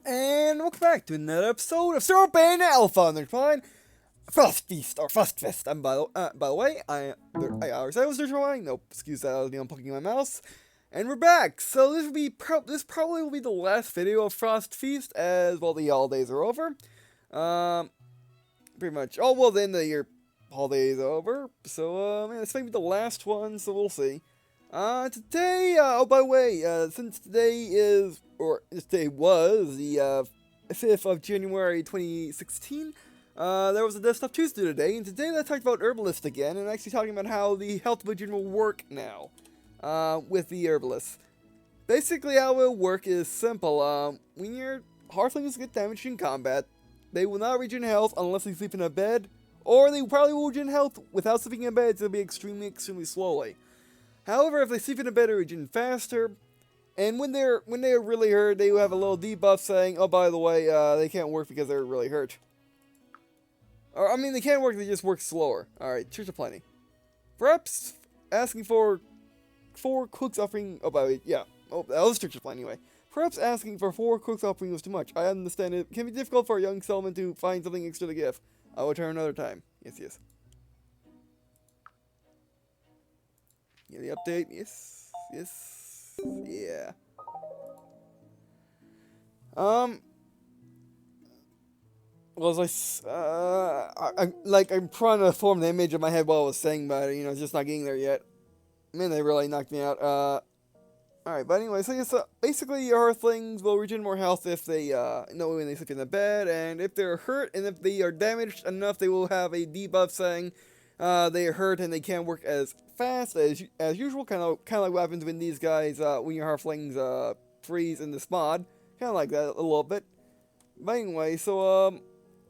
And welcome back to another episode of Syrup and Alpha on the fine Frostfeast or Frostfest. I'm by the way, I was drawing. Nope, excuse that. I was poking my mouse, and we're back. So this probably will be the last video of Frostfeast as well. The holidays are over. Pretty much. Oh well, then the year holidays are over. So yeah, this might be the last one. So we'll see. Today, oh, by the way, since today was the 5th of January 2016, there was a Desktop Tuesday today, and today I talked about Herbalist again, and actually talking about how the health vision will work now, with the Herbalist. Basically, how it will work is simple. When your Hearthlings get damaged in combat, they will not regen health unless they sleep in a bed, or they probably will regen health without sleeping in bed, so it'll be extremely slowly. However, if they sleep in a bed, they regen faster, and when they're really hurt, they will have a little debuff saying, "Oh, by the way, they can't work because they're really hurt." Or I mean, they can't work; they just work slower. All right, cheers to plenty. Perhaps asking for 4 cooks offering. Oh, by the way, yeah. Oh, that was church of plenty anyway. Perhaps asking for 4 cooks offering was too much. I understand it can be difficult for a young settlement to find something extra to give. I will return another time. Yes. Yeah, the update. Yes. Yeah. Well, as I'm trying to form the image in my head while I was saying about it, it's just not getting there yet. Man, they really knocked me out. Alright, but anyway, so basically your Earthlings will regen more health if they, when they sleep in the bed, and if they're hurt, and if they are damaged enough, they will have a debuff saying, they are hurt and they can't work as fast as usual, kind of like what happens when these guys, when your Halflings, freeze in this mod, kind of like that a little bit. But anyway, so,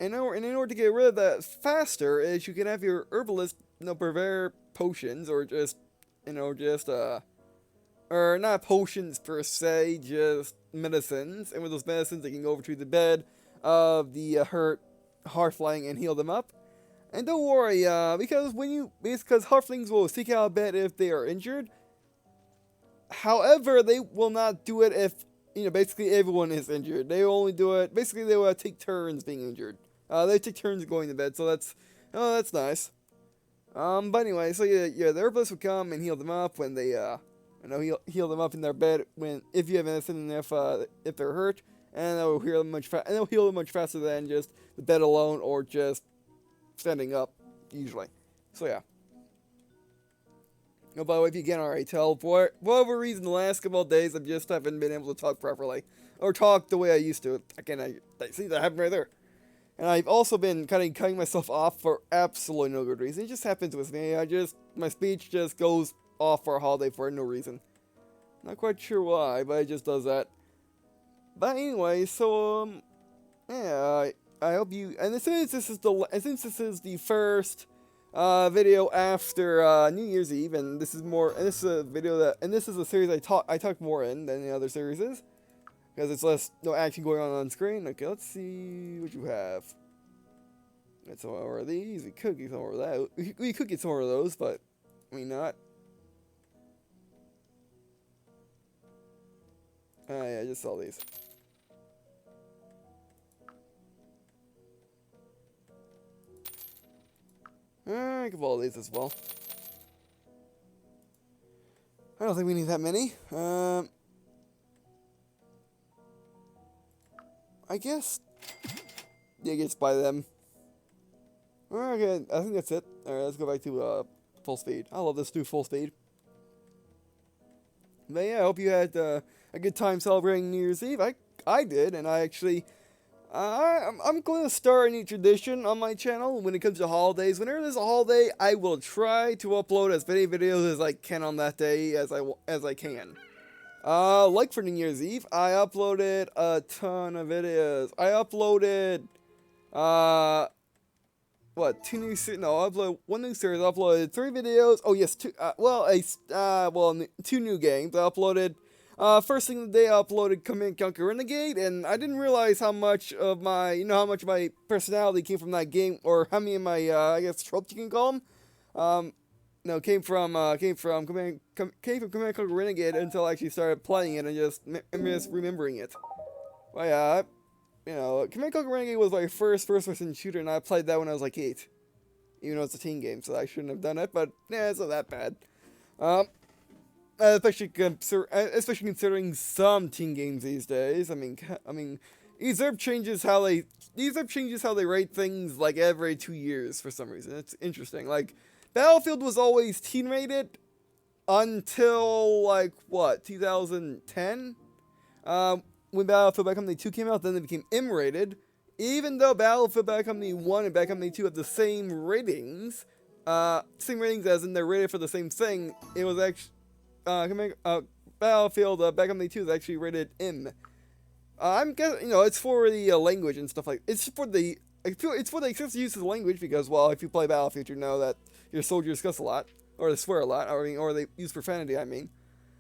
in order to get rid of that faster, is you can have your Herbalist, prepare potions, or or not potions per se, just medicines, and with those medicines, they can go over to the bed of the hurt Halfling and heal them up. And don't worry, because Halflings will seek out a bed if they are injured. However, they will not do it if, basically everyone is injured. They will only do it, basically they will take turns being injured. They take turns going to bed, so that's nice. But anyway, so yeah, the Herbalist will come and heal them up when they, heal them up in their bed if you have medicine and if they're hurt, and they'll heal them much faster than just the bed alone or just standing up, usually. So yeah. Oh, by the way, if you can't already tell, for whatever reason, the last couple of days I just haven't been able to talk properly, or talk the way I used to. I see that happened right there. And I've also been cutting myself off for absolutely no good reason. It just happens with me. My speech just goes off for a holiday for no reason. Not quite sure why, but it just does that. But anyway, so yeah, I hope you. And since this is the first video after New Year's Eve, and this is a series I talk more in than the other series is, because it's less action going on screen. Okay, let's see what you have. Get some more of these. We could get some more of that. We could get some more of those, but not. Yeah, I just saw these. I can follow these as well. I don't think we need that many. I guess. Yeah, just buy them. Okay, I think that's it. Alright, let's go back to full speed. I love this new full speed. But yeah, I hope you had a good time celebrating New Year's Eve. I did, and I actually. I'm going to start a new tradition on my channel when it comes to holidays. Whenever there's a holiday, I will try to upload as many videos as I can on that day as I can. Like for New Year's Eve, I uploaded a ton of videos. I uploaded, two new series? No, I uploaded one new series. I uploaded 3 videos. Oh yes, 2. 2 new games. I uploaded. First thing of the day, I uploaded Command & Conquer Renegade, and I didn't realize how much of my personality came from that game, or how many of my, tropes you can call them. Came from Command & Conquer Renegade until I actually started playing it and just remembering it. Well, yeah, Command Conquer Renegade was my first-person shooter, and I played that when I was like 8. Even though it's a teen game, so I shouldn't have done it, but yeah, it's not that bad. Especially considering some teen games these days. I mean, EZERB changes how they rate things like every 2 years for some reason. It's interesting. Like Battlefield was always teen rated until like what 2010, when Battlefield Bad Company 2 came out. Then it became M rated. Even though Battlefield Bad Company 1 and Bad Company 2 have the same ratings as in they're rated for the same thing, it was actually Battlefield Bad Company 2 is actually rated M. I'm guessing, it's for the language and stuff it's for the excessive use of the language because, well, if you play Battlefield, you know that your soldiers cuss a lot, or they swear a lot, or they use profanity,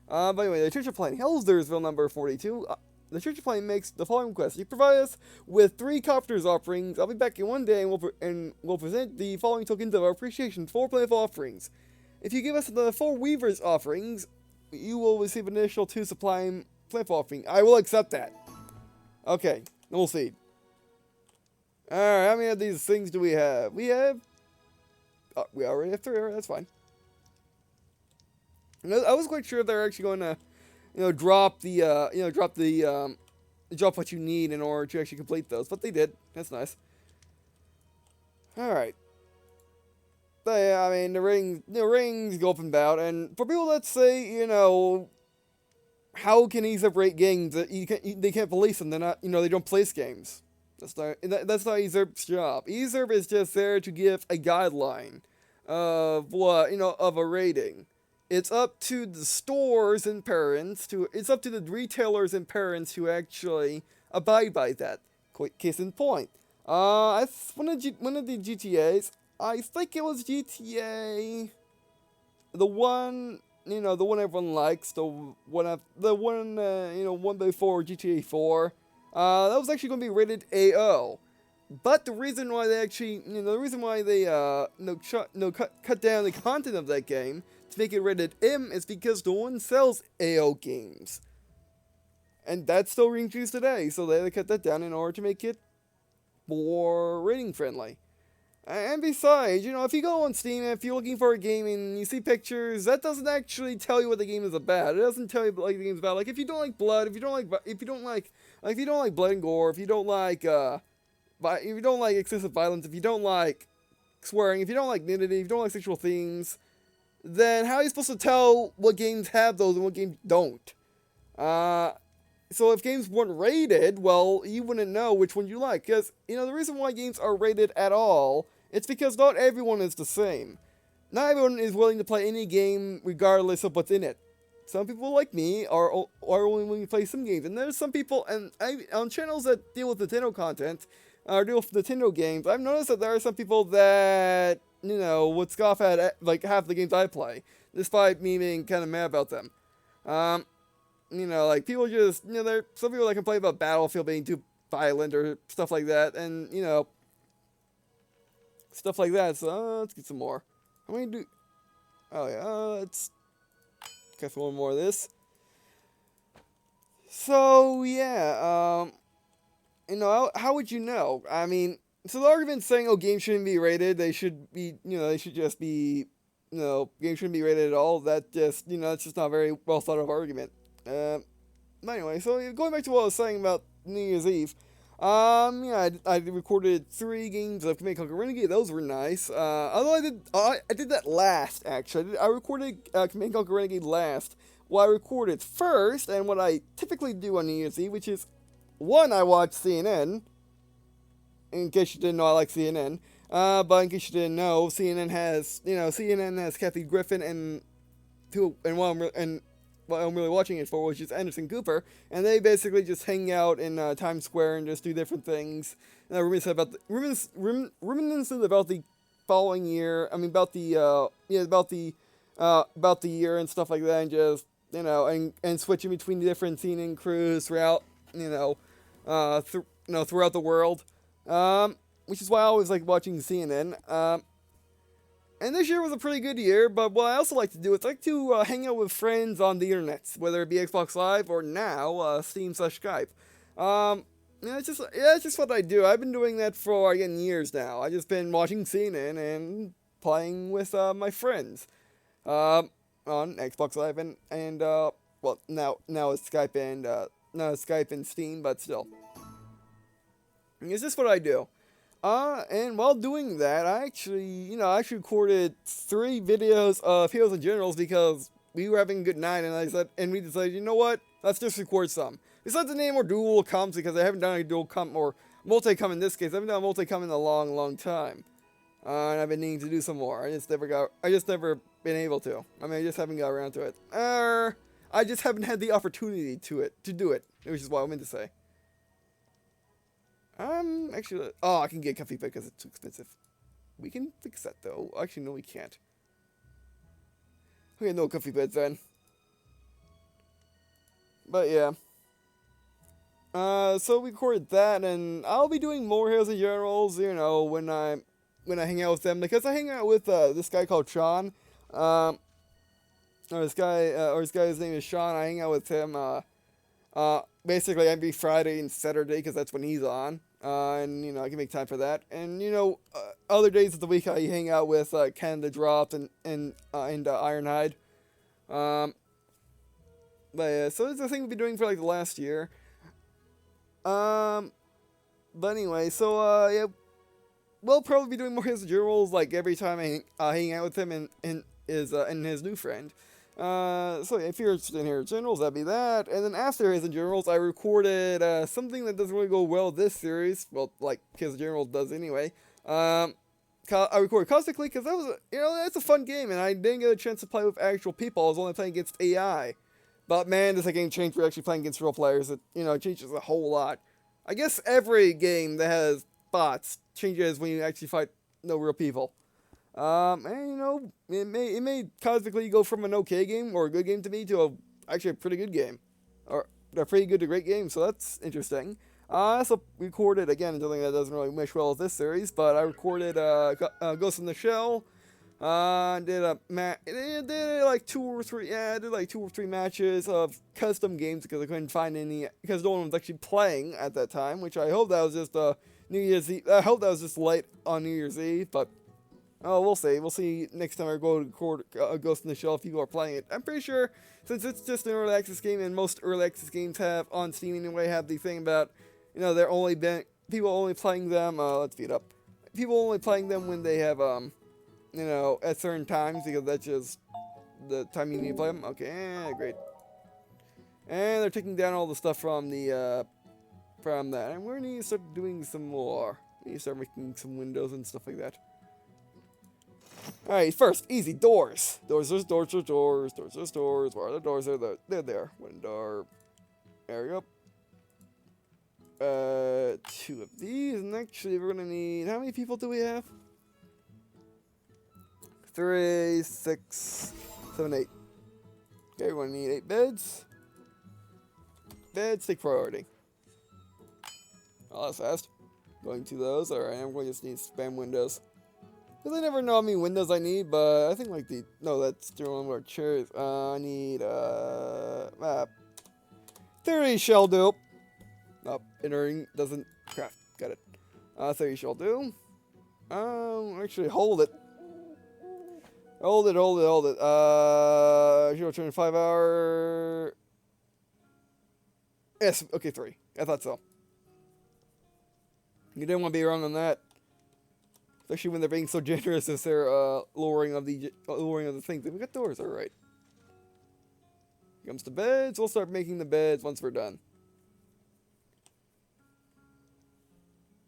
But anyway, the Church of Plain Hellsdersville number 42. The Church of Plain makes the following request. You provide us with 3 copters offerings. I'll be back in one day and we'll present the following tokens of our appreciation for plentiful offerings. If you give us the 4 Weavers offerings, you will receive an additional 2 supply plentiful offering. I will accept that. Okay, we'll see. Alright, how many of these things do we have? We already have 3, alright, that's fine. I was quite sure they're actually going to drop what you need in order to actually complete those, but they did. That's nice. Alright. But yeah, I mean, the rings go up and about, and for people that say, how can EZERB rate games that they can't police them? They're not, they don't place games. That's not EZERB's job. EZERB is just there to give a guideline of of a rating. It's up to the stores and parents it's up to the retailers and parents to actually abide by that. Case in point. One of the GTAs, I think it was GTA, the one everyone likes, the one before GTA 4. That was actually going to be rated AO. But the reason why they actually, cut down the content of that game to make it rated M is because no one sells AO games. And that's still being used today, so they had to cut that down in order to make it more rating friendly. And besides, if you go on Steam and if you're looking for a game and you see pictures, that doesn't actually tell you what the game is about. It doesn't tell you what the game's about. Like if you don't like blood, if you don't like blood and gore, if you don't like excessive violence, if you don't like swearing, if you don't like nudity, if you don't like sexual themes, then how are you supposed to tell what games have those and what games don't? So if games weren't rated, well, you wouldn't know which one you like. Because, the reason why games are rated at all, it's because not everyone is the same. Not everyone is willing to play any game regardless of what's in it. Some people like me are only willing to play some games. And there's some people, on channels that deal with Nintendo content, or deal with Nintendo games, I've noticed that there are some people that, would scoff at, like, half the games I play, despite me being kind of mad about them. People just, there's some people that complain about Battlefield being too violent or stuff like that, and, stuff like that, so, let's get some more. How many do, oh yeah, let's get one more of this. So, yeah, how would you know? I mean, so the argument saying, games shouldn't be rated, they should be, they should just be, games shouldn't be rated at all, that just, that's just not a very well thought of argument. Anyway, so going back to what I was saying about New Year's Eve, I recorded 3 games of Command Conquer Renegade. Those were nice. Although I did that last, actually. I recorded Command Conquer Renegade last. Well, I recorded first, and what I typically do on New Year's Eve, which is, 1, I watch CNN. In case you didn't know, I like CNN. But in case you didn't know, CNN has Kathy Griffin and what I'm really watching it for, which is Anderson Cooper, and they basically just hang out in Times Square and just do different things. And reminiscent about the following year. I mean, about the year and stuff like that, and just and switching between the different CNN crews throughout throughout the world. Which is why I always like watching CNN. And this year was a pretty good year, but what I also like to do is hang out with friends on the internet, whether it be Xbox Live or now Steam/Skype. Yeah, it's just what I do. I've been doing that for again years now. I just been watching CNN and playing with my friends on Xbox Live and well now it's Skype and now it's Skype and Steam, but still, it's just what I do. And while doing that, I actually recorded 3 videos of Heroes and Generals because we were having a good night, and we decided, you know what, let's just record some. Besides the name or dual comps, because I haven't done a dual comp or multi-com in this case. I haven't done a multi-com in a long, long time. And I've been needing to do some more. I just never been able to. I mean, I just haven't got around to it. I just haven't had the opportunity to do it, which is what I meant to say. Actually, oh, I can get a comfy bed because it's too expensive. We can fix that though. Actually, no, we can't. Okay, no comfy beds then. But yeah. So we recorded that, and I'll be doing more Heroes and Generals, you know, when I hang out with them, because I hang out with this guy called Sean, or this guy's name is Sean. I hang out with him, basically every Friday and Saturday, because that's when he's on, and, you know, I can make time for that, and, you know, other days of the week I hang out with, Canada Dropped and Ironhide, but yeah, so it's a thing we've been doing for, like, the last year. But anyway, so, yeah, we'll probably be doing more Heroes and Generals, like, every time I hang out with him and his new friend. So if you're interested in Heroes and Generals, that'd be that. And then after Heroes and Generals, I recorded, something that doesn't really go well with this series, well, like Heroes and Generals does anyway. I recorded Caustically, because that was, you know, that's a fun game, and I didn't get a chance to play with actual people. I was only playing against AI. But man, does that game change for actually playing against real players. It, you know, changes a whole lot. I guess every game that has bots changes when you actually fight no real people. And you know, it made Cosmically go from an okay game or a good game to me to actually a pretty good game. Or a pretty good to great game, so that's interesting. I also recorded, again, something that doesn't really mesh well with this series, but I recorded Ghost in the Shell. Did like 2 or 3, yeah, I did like 2 or 3 matches of custom games because I couldn't find any, because no one was actually playing at that time, which I hope that was just New Year's Eve. I hope that was just late on New Year's Eve, but oh, we'll see. We'll see next time I go to record Ghost in the Shell if people are playing it. I'm pretty sure, since it's just an early access game, and most early access games have on Steam anyway, have the thing about, you know, people only playing them. Let's speed up. People only playing them when they have you know, at certain times, because that's just the time you need to play them. Okay, great. And they're taking down all the stuff from the, from that. And we need to start doing some more. We need to start making some windows and stuff like that. Alright, first, easy, doors. Doors. Where are the doors? They're there. One door. There we go. 2 of these, and actually we're gonna need, how many people do we have? 3, 6, 7, 8. Okay, we're gonna need 8 beds. Beds take priority. Oh, that's fast. Going to those. Alright, I'm going to just need spam windows. Because I never know how many windows I need, but I think like no, that's the one of our chairs. I need, map. 30 shall do. Oh, entering doesn't craft. Got it. 30 shall do. Actually, hold it. Hold it. She'll return in 5 hour. Yes, okay, 3. I thought so. You didn't want to be wrong on that. Especially when they're being so generous as their lowering of the things. We got doors, alright. Comes to beds. We'll start making the beds once we're done.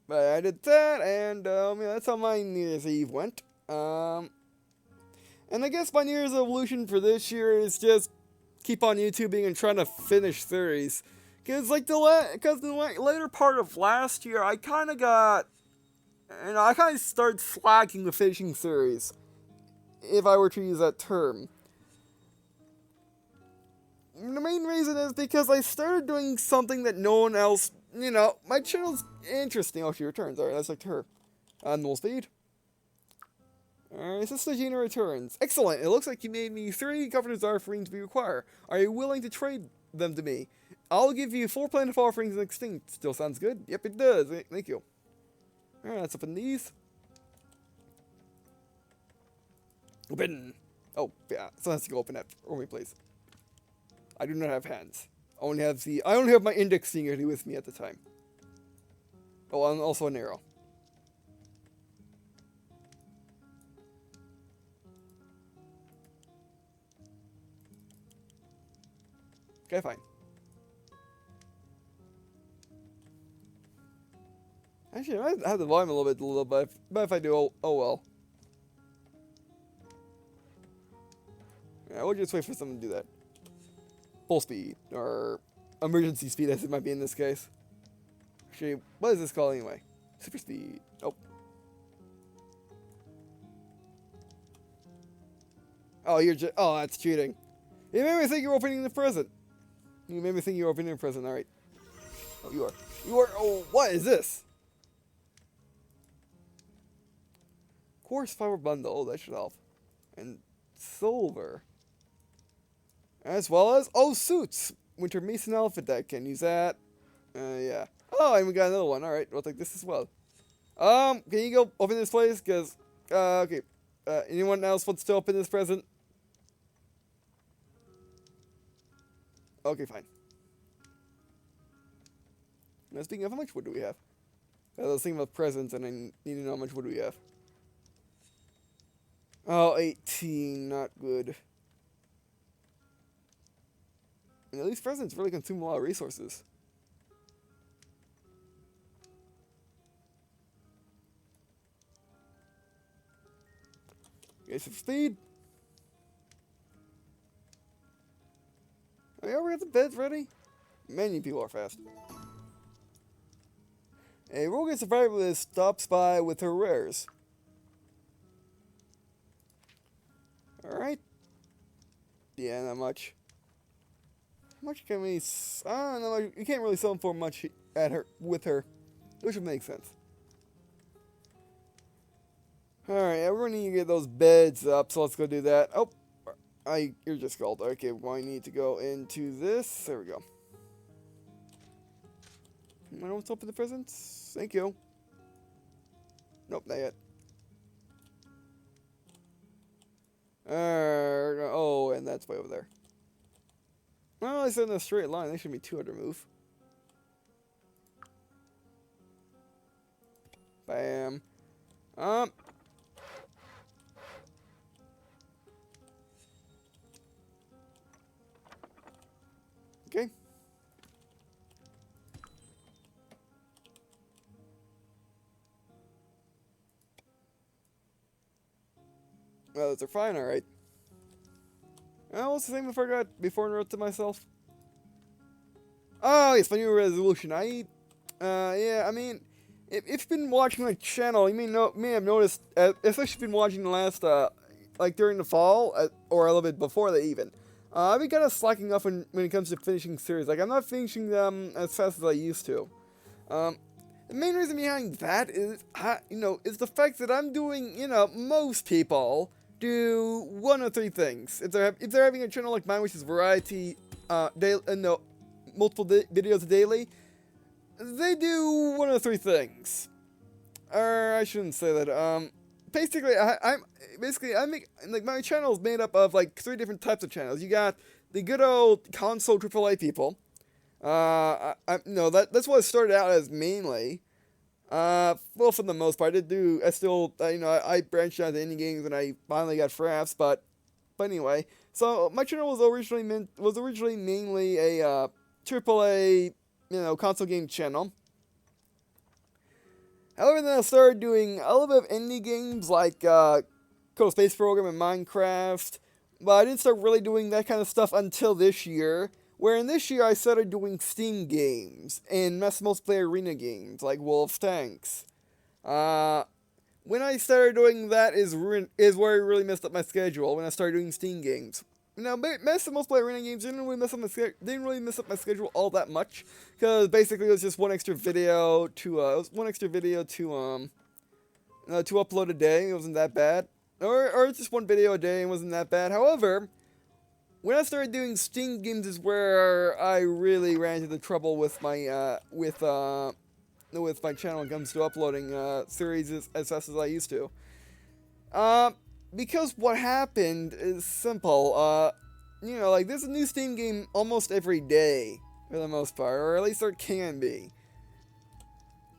But I did that, and yeah, that's how my New Year's Eve went. And I guess my New Year's resolution for this year is just keep on YouTubing and trying to finish series. Because like the later part of last year, I kind of got, you know, I kind of started slacking the finishing series, if I were to use that term. The main reason is because I started doing something that no one else, you know, my channel's interesting. Oh, she returns. Alright, let's talk to her. Null speed. Alright, Sister Gina returns. Excellent! It looks like you made me 3 governors offerings we require. Are you willing to trade them to me? I'll give you 4 planet offerings and extinct. Still sounds good. Yep, it does. Thank you. Alright, let's open these. Open! Oh, yeah, someone has to go open that for me, please. I do not have hands. I only have my index finger with me at the time. Oh, and also an arrow. Okay, fine. Actually, I might have the volume a little bit, but if I do, oh well. Yeah, we'll just wait for someone to do that. Full speed, or emergency speed as it might be in this case. Actually, what is this called anyway? Super speed. Oh. Oh, oh, that's cheating. You made me think you were opening the present. You made me think you were opening the present, alright. Oh, you are, oh, what is this? Coarse fiber bundle, oh, that should help. And silver. As well as, oh, suits! Winter Mason outfit that can use that. Yeah. Oh, and we got another one, alright, we'll take this as well. Can you go open this place? Because, okay. Anyone else wants to open this present? Okay, fine. Now, speaking of, how much wood do we have? I was thinking about presents, and I need to know how much wood we have. Oh, 18, not good. And these presents really consume a lot of resources. Okay, some speed. Oh, yeah, we got the beds ready. Many people are fast. A rogue survivalist stops by with her wares. Alright. Yeah, not much. How much can we... I don't know, you can't really sell them for much with her. Which would make sense. Alright, yeah, we're going to need to get those beds up, so let's go do that. Oh, you're just gold. Okay, well, I need to go into this. There we go. I don't open the presents. Thank you. Nope, not yet. Oh, and that's way over there. Well, I said in a straight line. They should be 200 move. Bam. Okay. Well, those are fine, alright. Well, what's the thing before I wrote to myself? Oh, yes, my new resolution. Yeah, I mean, if you've been watching my channel, you may have noticed, especially if you've been watching the last, like during the fall, or a little bit before that even. I've been kind of slacking off when it comes to finishing series. Like, I'm not finishing them as fast as I used to. The main reason behind that is, is the fact that I'm doing, most people do 1 or 3 things. If they're having a channel like mine, which is variety, multiple videos daily, they do 1 or 3 things. Or I shouldn't say that. Basically, my channel is made up of like 3 different types of channels. You got the good old console AAA people. That's what it started out as mainly. Well, for the most part, I branched out to indie games and I finally got Fraps, but anyway. So, my channel was originally mainly a, AAA, console game channel. However, then I started doing a little bit of indie games like, Code Space Program and Minecraft, but I didn't start really doing that kind of stuff until this year. Where in this year I started doing Steam games and mass multiplayer arena games like Wolf's Tanks. When I started doing that is where I really messed up my schedule. When I started doing Steam games, mass multiplayer arena games didn't really mess up my schedule all that much because basically it was just one extra video to upload a day. It wasn't that bad, or just one video a day and wasn't that bad. However, when I started doing Steam games is where I really ran into trouble with my with my channel when it comes to uploading series as fast as I used to. Because what happened is simple. You know, like there's a new Steam game almost every day for the most part, or at least there can be.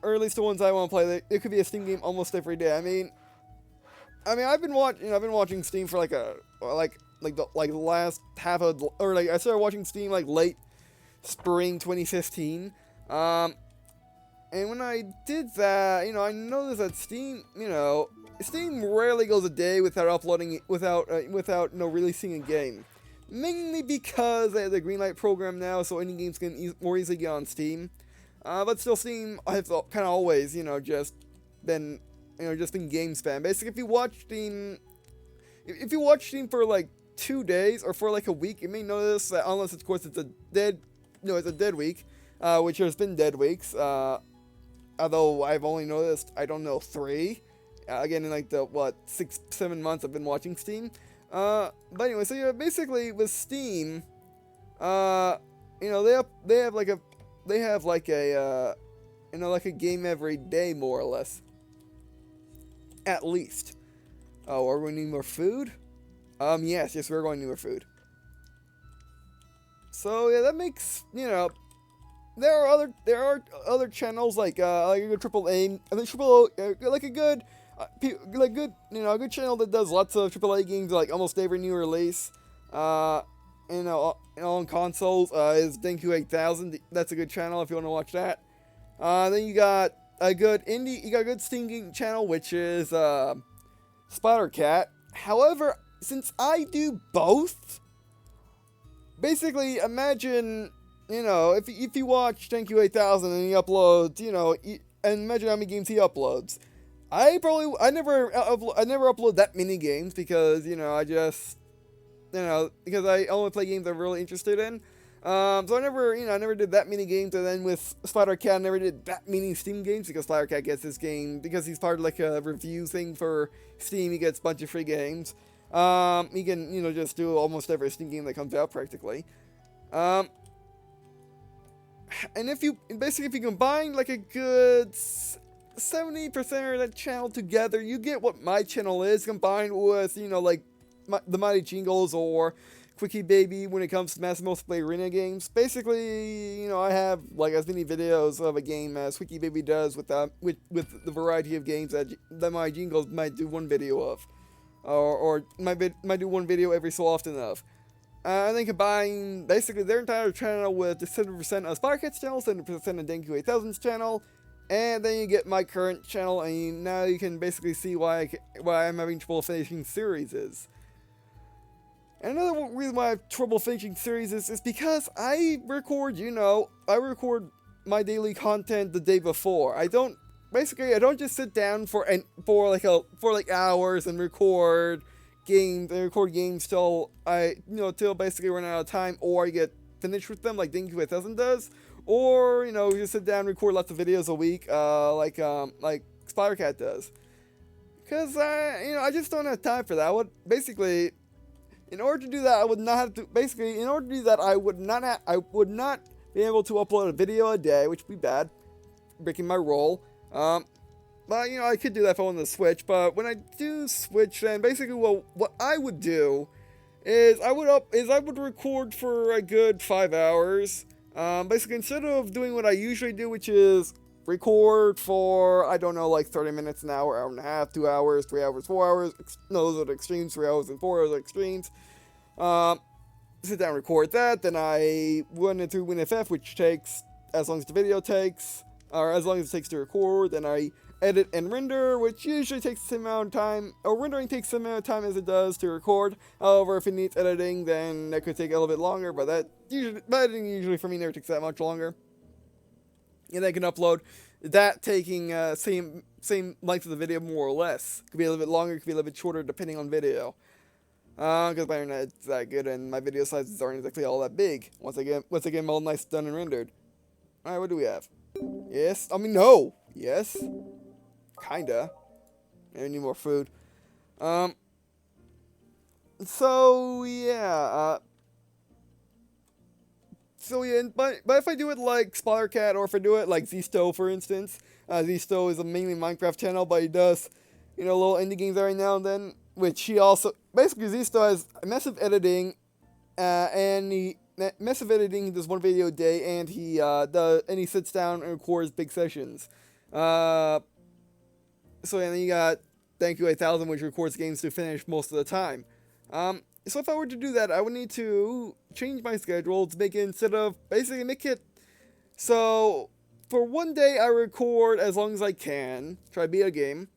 Or at least the ones I want to play. It could be a Steam game almost every day. I mean, I've been watching Steam for the last half of, or like I started watching Steam like late spring 2015. And when I did that, I noticed that Steam rarely goes a day without uploading, without releasing a game. Mainly because they have the Greenlight program now, so any games can more easily get on Steam. But still, Steam has kind of always, just been game spam. Basically, if you watch Steam for like 2 days or for like a week, you may notice that unless of course it's a dead week, which has been dead weeks. Although I've only noticed, I don't know, 3. Again, in like the 6-7 months I've been watching Steam. But anyway, so yeah, basically with Steam, they have like a game every day more or less. At least. Oh, are we going to need more food? Yes, we're going to need more food. So yeah, that makes, there are other channels like a triple A, I think a good channel that does lots of AAA games like almost every new release. On consoles is Denku 8000. That's a good channel if you want to watch that. Then you got a good Steam game channel which is Splattercat. However, since I do both, basically imagine. If you watch Denku 8000 and he uploads, and imagine how many games he uploads. I never upload that many games because, because I only play games I'm really interested in. So I never did that many games, and then with Splattercat, I never did that many Steam games because Splattercat gets this game, because he's part of like a review thing for Steam, he gets a bunch of free games. He can, just do almost every Steam game that comes out practically. And if you combine like a good 70% of that channel together, you get what my channel is combined with, the Mighty Jingles or Quickie Baby when it comes to massive multiplayer arena games. Basically, I have like as many videos of a game as Quickie Baby does with the variety of games that Mighty Jingles might do one video of, or might do one video every so often of. And then combine basically their entire channel with the 70% of Splattercat's channel, 70% of Denku 8000's channel, and then you get my current channel, and now you can basically see why I'm having trouble finishing series is. And another reason why I have trouble finishing series is because I record my daily content the day before. I don't just sit down for hours and record games till till basically run out of time, or I get finished with them like Denku 8000 does, or just sit down and record lots of videos a week like Splattercat does, because I just don't have time for that. In order to do that, I would not be able to upload a video a day, which would be bad, breaking my rule. But, I could do that if I wanted to switch, but when I do switch, then basically, what I would do is I would record for a good 5 hours. Basically, instead of doing what I usually do, which is record for, I don't know, like 30 minutes, an hour, hour and a half, 2 hours, 3 hours, 4 hours. No, those are the extremes. 3 hours and 4 hours are extremes. Sit down and record that. Then I run it through WinFF, which takes as long as the video takes, or as long as it takes to record. Then I edit and render, which usually takes the same amount of time, or rendering takes the same amount of time as it does to record. However, if it needs editing, then that could take a little bit longer, but editing usually for me never takes that much longer. And I can upload that taking same length of the video more or less. Could be a little bit longer, could be a little bit shorter depending on video. Because my internet's that good and my video sizes aren't exactly all that big. Once I get them all nice, done and rendered. Alright, what do we have? Yes? No! Yes? Kinda. I need more food. So, yeah, So yeah, but if I do it like Splattercat, or if I do it like Zsto, for instance, Zsto is a mainly Minecraft channel, but he does, little indie games every now and then. Which he also basically Zsto has massive editing, and massive editing. He does one video a day, and he sits down and records big sessions. So and then you got Thank You 8000, which records games to finish most of the time. So if I were to do that, I would need to change my schedule to make it, instead of basically make it so for one day I record as long as I can, try to beat a game.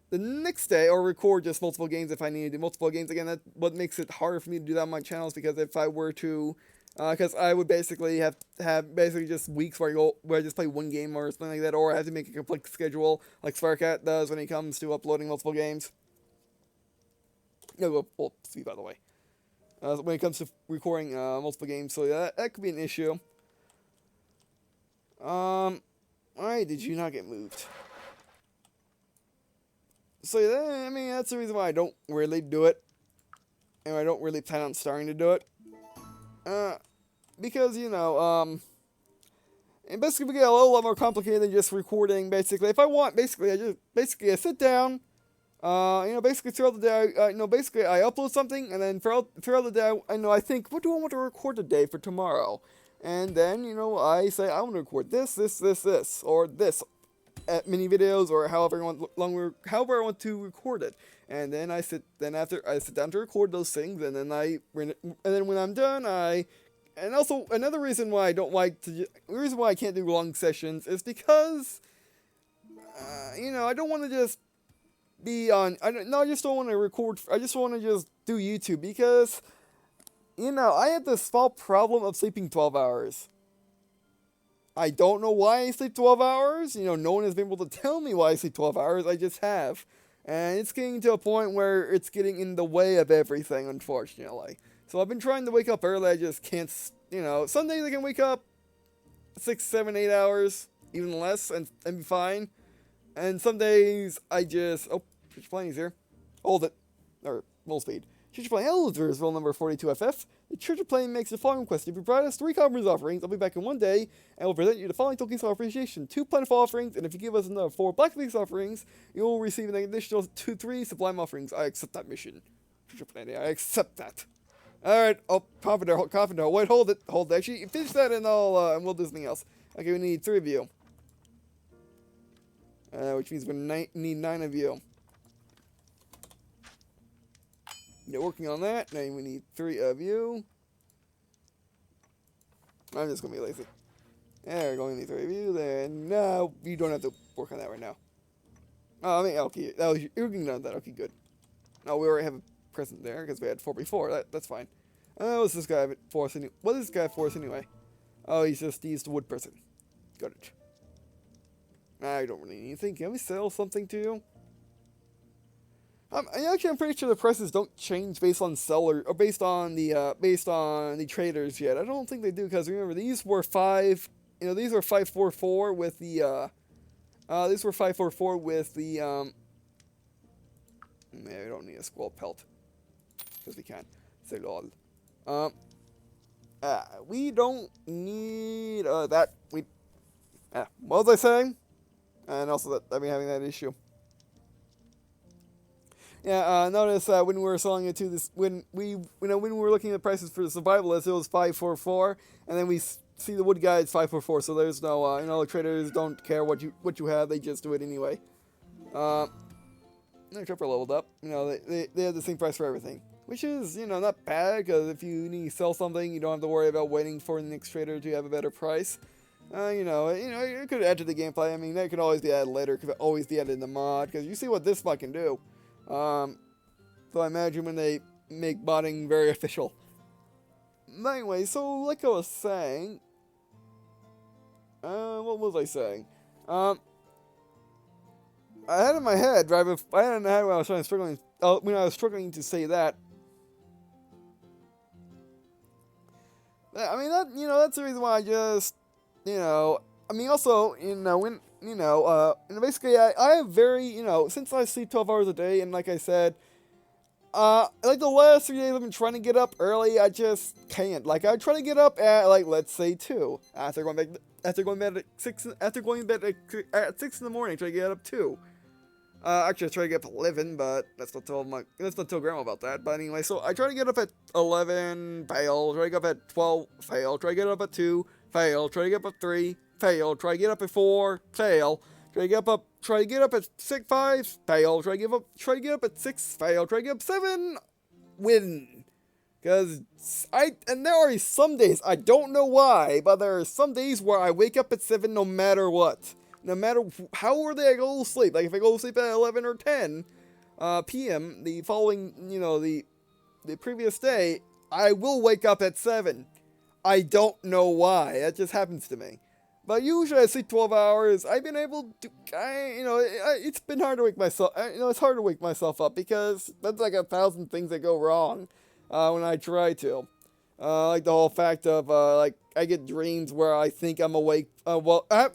The next day I'll record just multiple games if I need to do multiple games. Again, that's what makes it harder for me to do that on my channels, because if I were to because I would basically have basically just weeks where I just play one game or something like that, or I have to make a complete schedule like Sparkat does when it comes to uploading multiple games. Well, see, by the way, when it comes to recording multiple games, so that could be an issue. Why did you not get moved? So yeah, I mean, that's the reason why I don't really do it, and I don't really plan on starting to do it. Because, and basically we get a lot more complicated than just recording, basically. If I want, basically, I sit down, basically throughout the day, basically I upload something, and then throughout the day, I think, what do I want to record today for tomorrow? And then, I say, I want to record this, or this, mini videos, or however I want to record it. And then after I sit down to record those things, and then when I'm done, and also another reason why the reason why I can't do long sessions is because, I don't want to just be on, I just don't want to record, I just want to just do YouTube, because, I have this small problem of sleeping 12 hours. I don't know why I sleep 12 hours. No one has been able to tell me why I sleep 12 hours. I just have. And it's getting to a point where it's getting in the way of everything, unfortunately. So I've been trying to wake up early. I just can't, some days I can wake up 6, 7, 8 hours, even less, and be fine. And some days I just, Church Plane's here. Hold it. Or, full speed. Church Plane, hello, Versville number 42FF. The Church of Plane makes the following request. If you provide us 3 conference offerings, I'll be back in one day, and we'll present you the following tokens of appreciation. 2 plentiful offerings, and if you give us another 4 blackface offerings, you will receive an additional 3 sublime offerings. I accept that mission. Church of Plane, I accept that. Alright, Carpenter, wait, hold it. Actually, finish that, and and we'll do something else. Okay, we need 3 of you. Which means we need 9 of you. You're working on that. Now we need 3 of you. I'm just gonna be lazy. There we go. We need 3 of you. Then no, you don't have to work on that right now. Oh, I mean, okay, you're getting done with that. Okay, good. No, we already have a present there because we had 4 before. That's fine. What's this guy for us anyway? What is this guy for us anyway? Oh, he's the wood person. Got it. I don't really need anything. Can we sell something to you? I'm pretty sure the prices don't change based on seller or based on the traders yet. I don't think they do, because remember, these were 544 with the these were 544 with the we don't need a squirrel pelt because we can't. Say lol. We don't need that. What was I saying? And also that I've been having that issue. Yeah, notice when we were selling it to this, when we were looking at the prices for the survivalists, it was 544, and then we see the wood guy, it's 544. So there's no, the traders don't care what you have; they just do it anyway. Except for leveled up, they have the same price for everything, which is not bad, because if you need to sell something, you don't have to worry about waiting for the next trader to have a better price. It could add to the gameplay. I mean, that could always be added later. It could always be added in the mod, because you see what this mod can do. So I imagine when they make modding very official. Anyway, so like I was saying, what was I saying? I had in my head, right? I had in my head when I was struggling to say that. I mean, that's the reason why I just, I mean, also, basically, I have very, since I sleep 12 hours a day, and like I said, like the last 3 days I've been trying to get up early, I just can't. Like, I try to get up at, like, let's say 2. After going to bed at 6, after going to bed at 6 in the morning, try to get up 2. Actually, I try to get up at 11, but let's not tell Grandma about that. But anyway, so I try to get up at 11, fail. Try to get up at 12, fail. Try to get up at 2, fail. Try to get up at 3, fail. Try to get up at 4, fail. Try to get up at 6, 5, fail. Try to get up at 6, fail. Try to get up 7, win. Because and there are some days, I don't know why, but there are some days where I wake up at 7 no matter what. No matter how early I go to sleep. Like, if I go to sleep at 11 or 10 p.m., the following, the previous day, I will wake up at 7. I don't know why. That just happens to me. But usually I sleep 12 hours. I've been able to, it's been hard to wake myself, it's hard to wake myself up because that's like 1,000 things that go wrong when I try to. Like the whole fact of, like, I get dreams where I think I'm awake. Well, I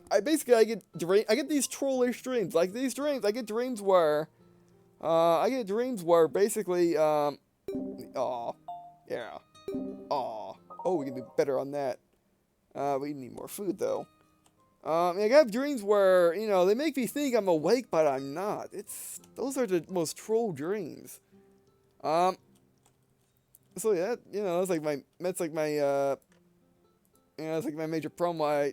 get these trollish dreams. Like these dreams, I get dreams where basically, yeah. Oh, we can do better on that. We need more food though. I have dreams where, they make me think I'm awake, but I'm not. Those are the most troll dreams. So yeah, that's like my major problem why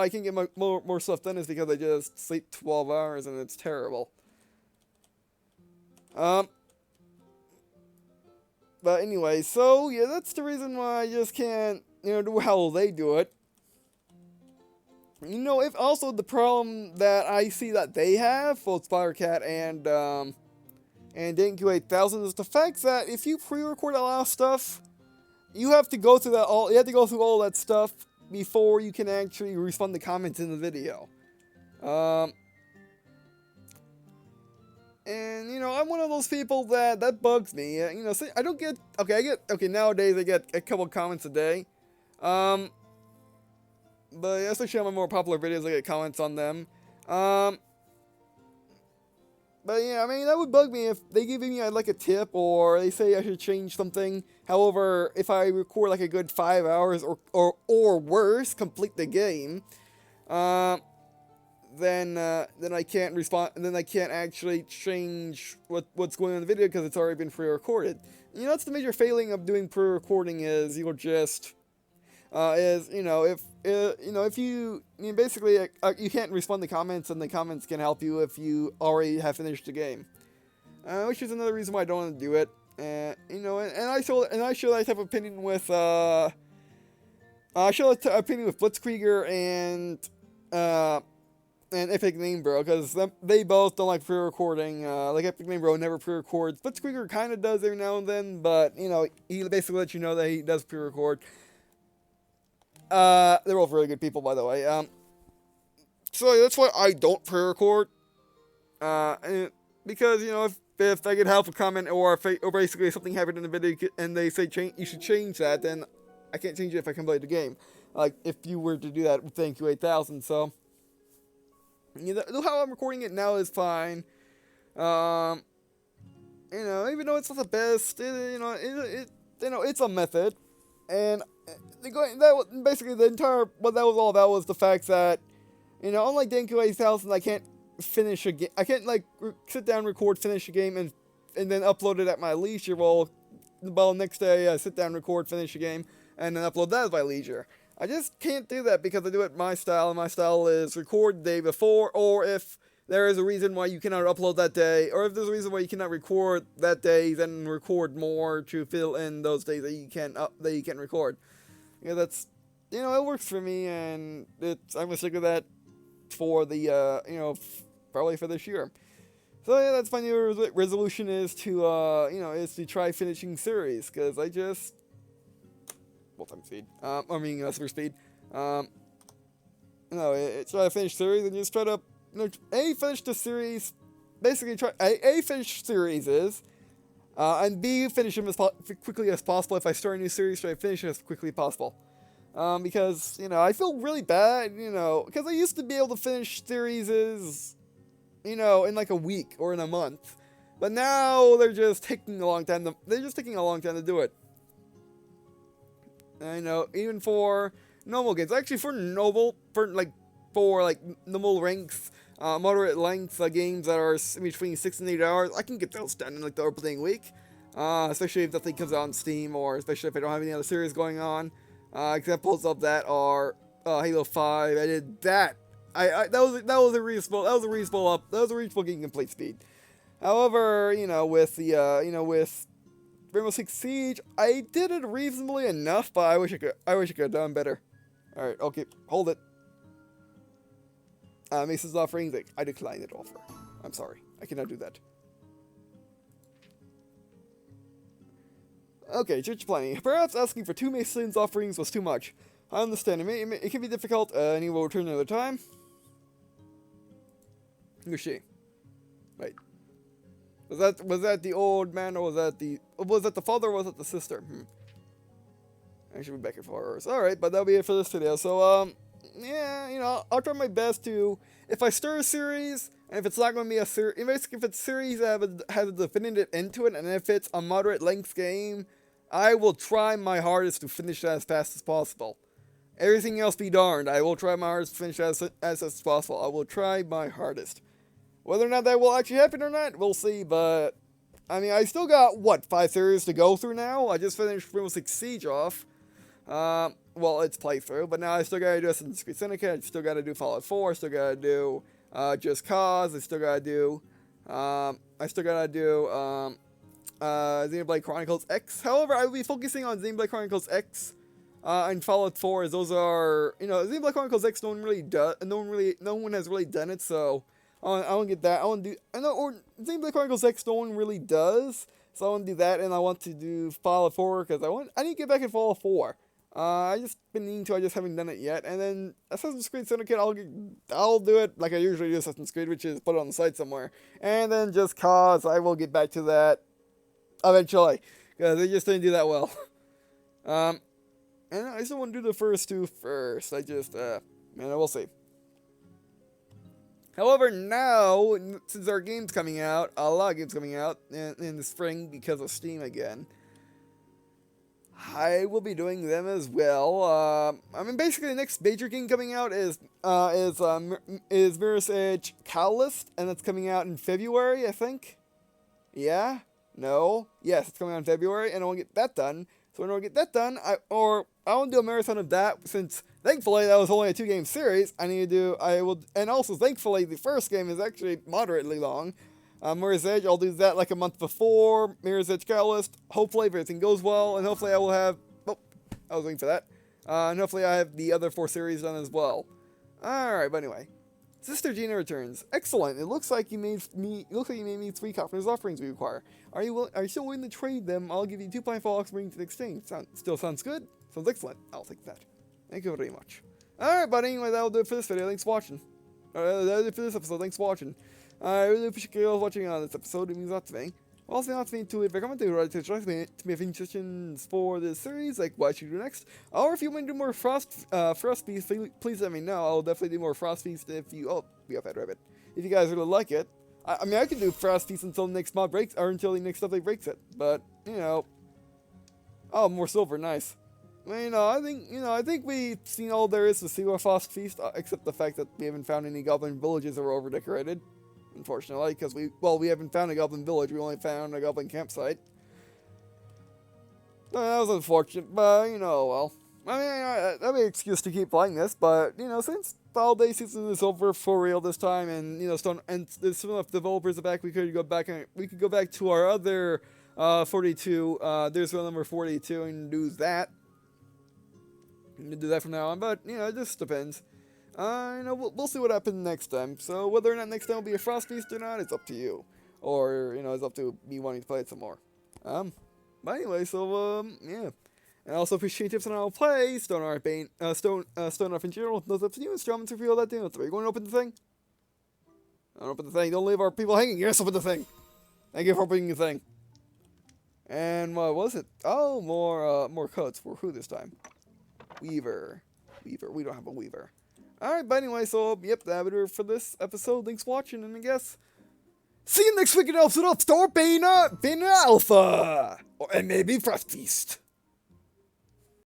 I can't get more stuff done is because I just sleep 12 hours and it's terrible. But anyway, so yeah, that's the reason why I just can't, do how they do it. If also the problem that I see that they have, both Spider-Cat and Denku 8000, is the fact that if you pre-record a lot of stuff, you have to go through all that stuff before you can actually respond to comments in the video. And I'm one of those people that bugs me. I don't get nowadays I get a couple comments a day. But especially on my more popular videos, I get comments on them. But yeah, that would bug me if they give me like a tip or they say I should change something. However, if I record like a good 5 hours or worse, complete the game, then I can't respond. Then I can't actually change what's going on in the video because it's already been pre-recorded. That's the major failing of doing pre-recording is you'll just if you basically you can't respond to comments and the comments can help you if you already have finished the game, which is another reason why I don't want to do it. And I share that type of opinion with Blitzkrieger and Epic Name Bro, because they both don't like pre-recording. Like Epic Name Bro never pre-records. Blitzkrieger kind of does every now and then, but he basically lets you know that he does pre-record. They're both really good people, by the way. So that's why I don't pre-record. Because if I get help a comment or basically something happened in the video and they say you should change that, then I can't change it if I can play the game. Like if you were to do that with Thank You 8000. So how I'm recording it now is fine. Even though it's not the best, it's a method. And basically the entire what that was all about was the fact that unlike Denku 8000, I can't finish a game. I can't sit down, record, finish a game, and then upload it at my leisure. Well, next day I sit down, record, finish a game, and then upload that at my leisure. I just can't do that because I do it my style, and my style is record the day before, or if there is a reason why you cannot upload that day, or if there's a reason why you cannot record that day, then record more to fill in those days that you can't record. That's it works for me, and I'm gonna stick with that for the probably for this year. So yeah, that's my new resolution is to try finishing series, because I just time speed. Super speed. Try to finish series and just try to finish the series. Basically, finish series and B, finish them as quickly as possible. If I start a new series, try to finish it as quickly as possible. Because I feel really bad. Because I used to be able to finish series in like a week or in a month. But now they're just taking a long time. They're just taking a long time to do it. I know, even for normal games, actually for normal ranks, moderate length games that are between 6 and 8 hours, I can get those done in like the opening week. Especially if nothing comes out on Steam, or especially if I don't have any other series going on. Examples of that are Halo 5. I did that. That was a reasonable getting complete speed. However, with with Rainbow Six Siege, I did it reasonably enough, but I wish I could have done better. All right, okay, hold it. Mace's offering, I decline that offer. I'm sorry, I cannot do that. Okay, church planning. Perhaps asking for 2 Mason's offerings was too much. I understand. It can be difficult, and he will return another time. Who's she? Wait. Was that the old man, or was that the father, or was it the sister? I should be back and forth. Alright, but that'll be it for this video. So, yeah, I'll try my best to, if I start a series, and if it's not going to be a series, if it's a series that has a definitive end to it, and if it's a moderate length game, I will try my hardest to finish that as fast as possible. Everything else be darned, I will try my hardest to finish as fast as possible. I will try my hardest. Whether or not that will actually happen or not, we'll see, but, I mean, I still got, 5 series to go through now? I just finished Rainbow Six Siege off. Well, it's playthrough, but now I still gotta do Assassin's Creed Syndicate, I still gotta do Fallout 4, I still gotta do, Just Cause, I still gotta do, Xenoblade Chronicles X. However, I will be focusing on Xenoblade Chronicles X, and Fallout 4, as those are, Xenoblade Chronicles X, no one has really done it, so I want to get that. Xenoblade Chronicles X, no one really does, so I want to do that, and I want to do Fallout 4, because I need to get back in Fallout 4. I just been needing to, I just haven't done it yet, and then Assassin's Creed Syndicate, I'll do it like I usually do Assassin's Creed, which is put it on the site somewhere, and then Just Cause, I will get back to that eventually, because they just didn't do that well. And I still want to do the first 2 first, we'll see. However, now, since our game's coming out, a lot of games coming out in the spring because of Steam again, I will be doing them as well. Basically, the next major game coming out is Mirror's Edge Catalyst, and that's coming out in February, I think. Yeah? No? Yes, it's coming out in February, and I want to get that done. So when I get that done, I want to do a marathon of that, since thankfully that was only a 2-game series. And also thankfully the first game is actually moderately long. Mirror's Edge, I'll do that like a month before Mirror's Edge Catalyst. Hopefully, if everything goes well, and hopefully I will have, I was waiting for that. And hopefully I have the other 4 series done as well. Alright, but anyway. Sister Gina returns. Excellent. It looks like you made me 3 Copper's offerings we require. Are you still willing to trade them? I'll give you 2 Pinefall offerings in exchange. Still sounds good? Sounds excellent. I'll take that. Thank you very much. Alright, but anyway, that'll do it for this video. Thanks for watching. That'll do it for this episode. Thanks for watching. I really appreciate you all watching on this episode. It means a lot to me. Also, not to me to leave a comment to write to me if any suggestions for this series, like what I should do next, or if you want to do more Frostfeast, please let me know. I'll definitely do more Frostfeast if you. We have that rabbit. If you guys really like it, I can do Frostfeast until the next mod breaks, or until the next update breaks it. But oh, more silver, nice. I think we've seen all there is to see with Frostfeast, except the fact that we haven't found any goblin villages that were over decorated. Unfortunately, because we haven't found a goblin village, we only found a goblin campsite. That was unfortunate, but, well. That'd be an excuse to keep playing this, but, since the holiday season is over for real this time, and, there's some enough developers are back, we could go back to our other, 42, there's one number 42, and do that. And do that from now on, but, it just depends. We'll see what happens next time. So whether or not next time will be a Frostfeast or not, it's up to you. Or, it's up to me wanting to play it some more. But anyway, so, yeah. And I also appreciate tips on how to play Stonehearth in general. Those up to you, Strowman, to feel that thing. Are you going to open the thing? Don't open the thing. Don't leave our people hanging. Yes, open the thing. Thank you for opening the thing. And what was it? Oh, more codes. For who this time? Weaver. We don't have a Weaver. Alright, but anyway, so, yep, that'll be it for this episode. Thanks for watching, and I guess, See you next week in episode of Store Bana Alpha! And maybe Frostfeast.